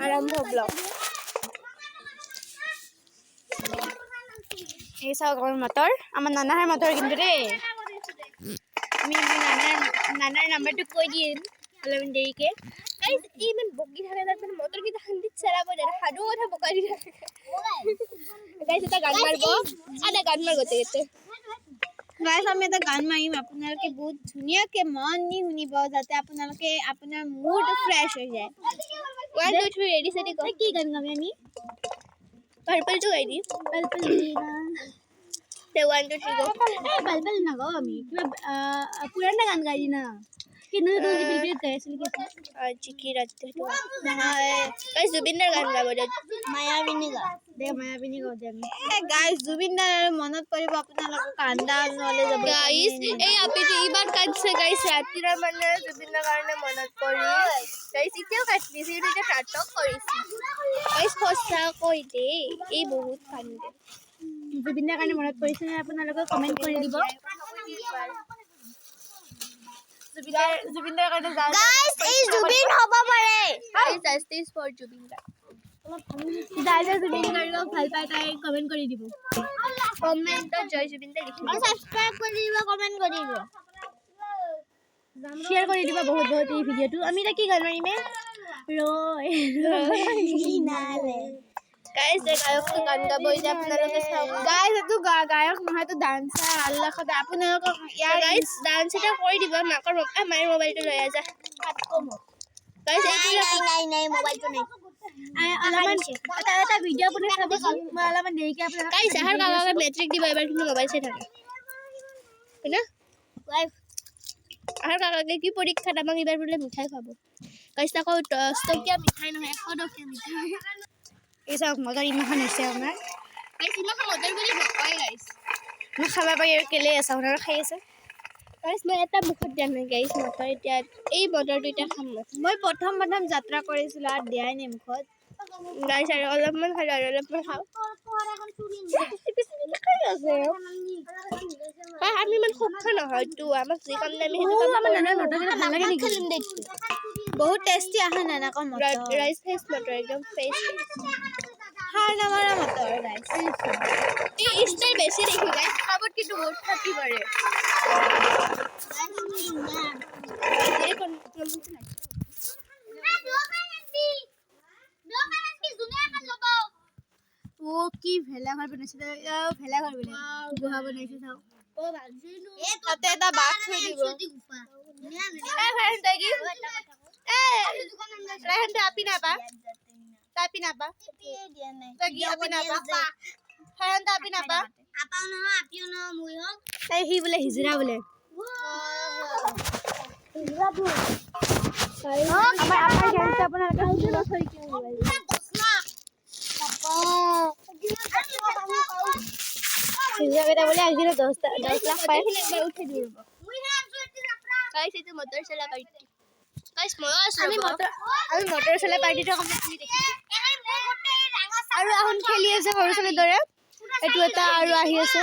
আৰম্ভ ব্লগ এই চাওক আমাৰ মটৰ আমাৰ নানাৰ মটৰ কিন্তু দেই আমি নানাৰ নাম্বাৰটো কৈ দিম অলপ দেৰিকে গাইজ ইমান বকি থাকে তাত মানে মটৰ কেইটা খান্দিত চেৰাব যায় সাধু কথা বকাই দি থাকে গাইজ এটা গান মাৰিব এটা গান মাৰ গোটেই গাইজ আমি এটা গান মাৰিম আপোনালোকে বহুত ধুনীয়াকে মন দি শুনিব যাতে আপোনালোকে আপোনাৰ মুড ফ্ৰেছ হৈ যায় 1 2 3 ৰেডি চেডি ক কি গান গাম আমি পাৰ্পলটো গাই দিম পাৰ্পল তে 1 2 3 গো পাৰ্পল না গাও আমি কিবা পুৰানা গান গাই দি না কিন্তু তো বিলবিল গাই আছিল কি আজি কি ৰাতি তো নহয় গাইজ জুবিনৰ গান গাব দে মায়াবিনী গা দে মায়াবিনী গাও দে গাইজ জুবিনৰ মনত পৰিব আপোনালোকক কান্দা নলে যাব গাইজ এই আপুনি ইমান কান্দছে গাইজ ৰাতিৰ মানে জুবিনৰ কাৰণে মনত পৰি গাইজ ইতিয়াও কান্দিছে এতিয়া নাটক কৰিছে গাইজ সঁচা কৈ দে এই বহুত কান্দে জুবিনৰ কাৰণে মনত পৰিছে আপোনালোকে কমেন্ট কৰি দিব জুবিনৰ কাৰণে গাইজ এই জুবিন হ'ব পাৰে guys justice for Zubeen guys Zubeen গাৰ্গক ভাল পাই তাই কমেন্ট কৰি দিব কমেন্টত জয় জুবিন দা লিখিব আৰু সাবস্ক্ৰাইব কৰি দিব কমেন্ট কৰি দিব শেয়াৰ কৰি দিব বহুত বহুত এই ভিডিওটো আমি এটা কি গান মাৰিমে ৰয় গাইজ গায়ক তো গান গাব এতিয়া আপোনালোকে চাওক গাইজ এটো গায়ক নহয় তো ডান্সাৰ আল্লাহ খোদা আপোনালোকক ইয়াৰ গাইজ ডান্স এটা কৰি দিব মাকৰ মায়ের মোবাইলটো লৈ আজা গাইজ নাই মোবাইলটো নাই অলপমান এটা ভিডিও আপুনি চাব মই অলপমান দেৰিকে আপোনালোক গাইজ আহাৰ কাকাকে মেট্ৰিক দিব এবাৰ কিন্তু মোবাইল চাই থাকে হয়না গাইজ আহাৰ কাকাকে কি পৰীক্ষা আমাক এবাৰ বোলে মিঠাই খাব গাইজ আকৌ 10 টকীয়া মিঠাই নহয় 100 টকীয়া মিঠাই এই চাওক মটৰ ইমান হৈছে আমাৰ গাইজ ইমান মটৰ বুলি নকয় গাইজ মই খাব পাৰি আৰু কেলে আছে আপোনাৰ খাই আছে গাইজ মই এটা মুখত দিয়া নাই গাইজ মটৰ এতিয়া এই মটৰটো এতিয়া খাম মই প্ৰথম যাত্ৰা কৰিছিলোঁ আৰু দিয়াই নাই মুখত গাইজ আৰু অলপমান খালোঁ আৰু অলপমান খাওঁ আমি ইমান সুখ নহয়তো আমাক যি কাম নাই আমি বহুত টেষ্টি আহে নানাকৰ মটৰ ৰাইচ ফেচ মটৰ একদম ফ্ৰেছ হার নামারা মটর গাইস এই স্টাইল বেশি দেখি গাইস খাবার কিন্তু বহুত থাকি পারে ও কি ভেলা ঘর বনাইছে ভেলা ঘর বলে গুহা বনাইছে চাও ও ভাজিনো এ তাতে এটা বাক্স থৈ দিব এ ভাই তাই কি এ রাহন আপি না পা tapi napa dia nai lagi apa napa haran tapi napa apa no apio no muyo tai hi bole hijra bole hijra bu amar apar janse আপনার কাছে না সই কি mobile 10 lakh papa hijra beta bole একদিন 10 লাখ পায় একবার উঠে দিব গাইস এই তো মটর চলা পাইটি গাইস আমি মটর চলা পাইটিটা কমপ্লিট দেখি আৰু এখন খেলি আছে সৰু ছোৱালীৰ দৰে এটো এটা আৰু আহি আছে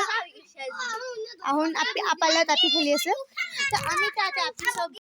আহন আপালে তাতি খেলি আছে আমি তাতে আপি সব